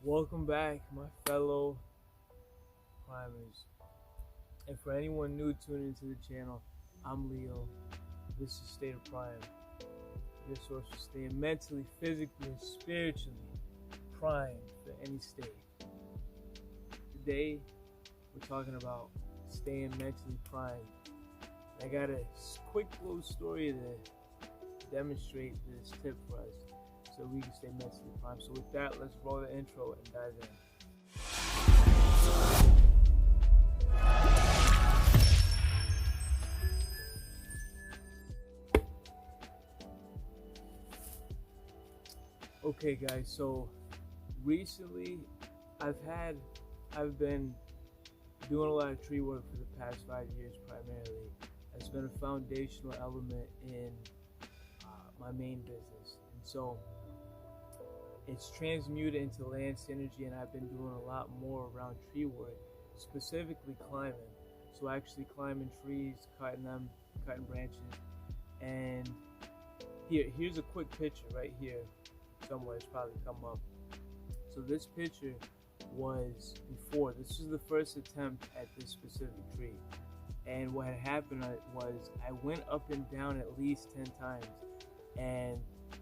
Welcome back, my fellow primers. And for anyone new tuning into the channel, I'm Leo. This is State of Prime, your source for staying mentally, physically, and spiritually primed for any state. Today, we're talking about staying mentally primed. I got a quick little story to demonstrate this tip for us so we can stay mentally primed. So with that, let's roll the intro and dive in. Okay guys, so recently I've been doing a lot of tree work for the past 5 years primarily. It's been a foundational element in my main business, and so it's transmuted into land synergy, and I've been doing a lot more around tree work, specifically climbing. So actually climbing trees, cutting branches. And here's a quick picture right here somewhere. It's probably come up. So this picture was before. This was the first attempt at this specific tree. And what had happened was I went up and down at least 10 times. And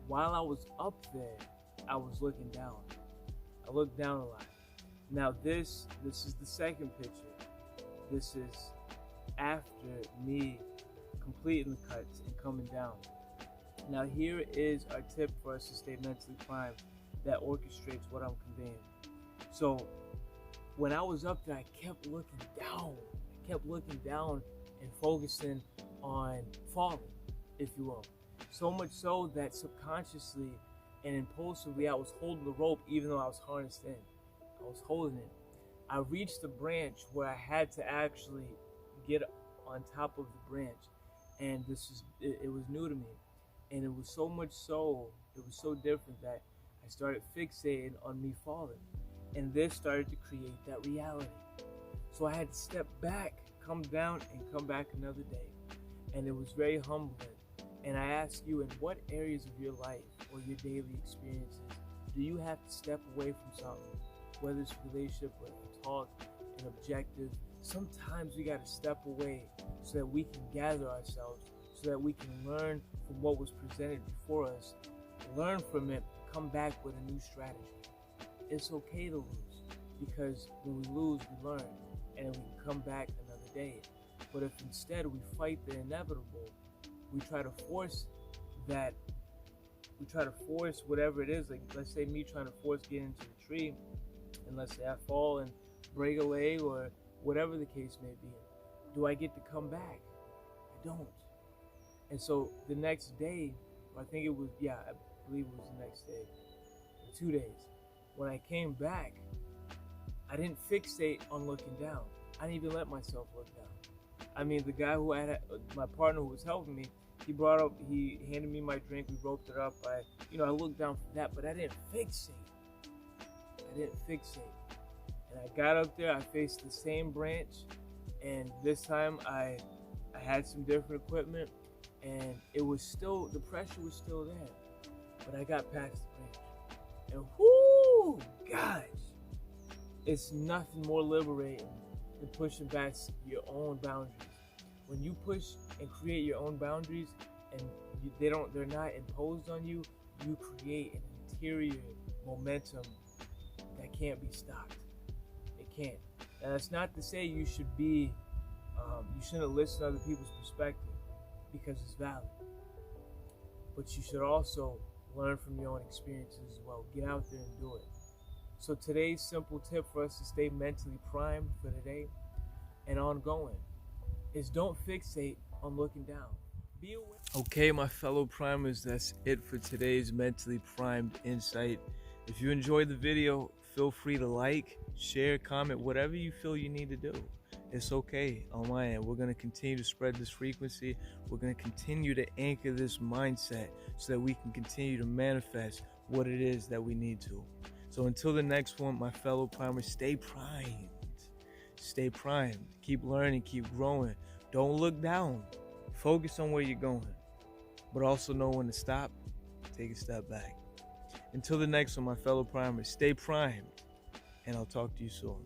while I was up there, I was looking down. I looked down a lot. Now this is the second picture. This is after me completing the cuts and coming down. Now here is our tip for us to stay mentally primed that orchestrates what I'm conveying. So when I was up there, I kept looking down. I kept looking down and focusing on falling, if you will. So much so that subconsciously and impulsively I was holding the rope even though I was harnessed in. I was holding it. I reached the branch where I had to actually get on top of the branch, and it was new to me. And it was so much so, it was so different that I started fixating on me falling. And this started to create that reality. So I had to step back, come down, and come back another day. And it was very humbling. And I ask you, in what areas of your life or your daily experiences do you have to step away from something? Whether it's a relationship, whether a talk, an objective. Sometimes we got to step away so that we can gather ourselves, so that we can learn from what was presented before us, learn from it, come back with a new strategy. It's okay to lose, because when we lose, we learn, and we can come back another day. But if instead we fight the inevitable, we try to force whatever it is, like let's say me trying to force getting into the tree, and let's say I fall and break a leg or whatever the case may be. Do I get to come back? I don't. And so the next day, I believe it was the next day, 2 days, when I came back, I didn't fixate on looking down. I didn't even let myself look down. I mean, the guy who my partner who was helping me, he handed me my drink, we roped it up. I looked down for that, but I didn't fixate. And I got up there, I faced the same branch, and this time I had some different equipment, and the pressure was still there, but I got past the branch. And whoo, gosh, it's nothing more liberating than pushing back your own boundaries. When you push and create your own boundaries, and they're not imposed on you, you create an interior momentum that can't be stopped. It can't. And that's not to say you shouldn't listen to other people's perspective, because it's valid. But you should also learn from your own experiences as well. Get out there and do it. So today's simple tip for us to stay mentally primed for today and ongoing is don't fixate on looking down. Be aware. Okay, my fellow primers, that's it for today's mentally primed insight. If you enjoyed the video, feel free to like, share, comment, whatever you feel you need to do. It's okay on my end. We're going to continue to spread this frequency. We're going to continue to anchor this mindset so that we can continue to manifest what it is that we need to. So until the next one, my fellow primers, stay primed. Stay primed. Keep learning, keep growing. Don't look down. Focus on where you're going, but also know when to stop, take a step back. Until the next one, my fellow primers, stay primed. and I'll talk to you soon.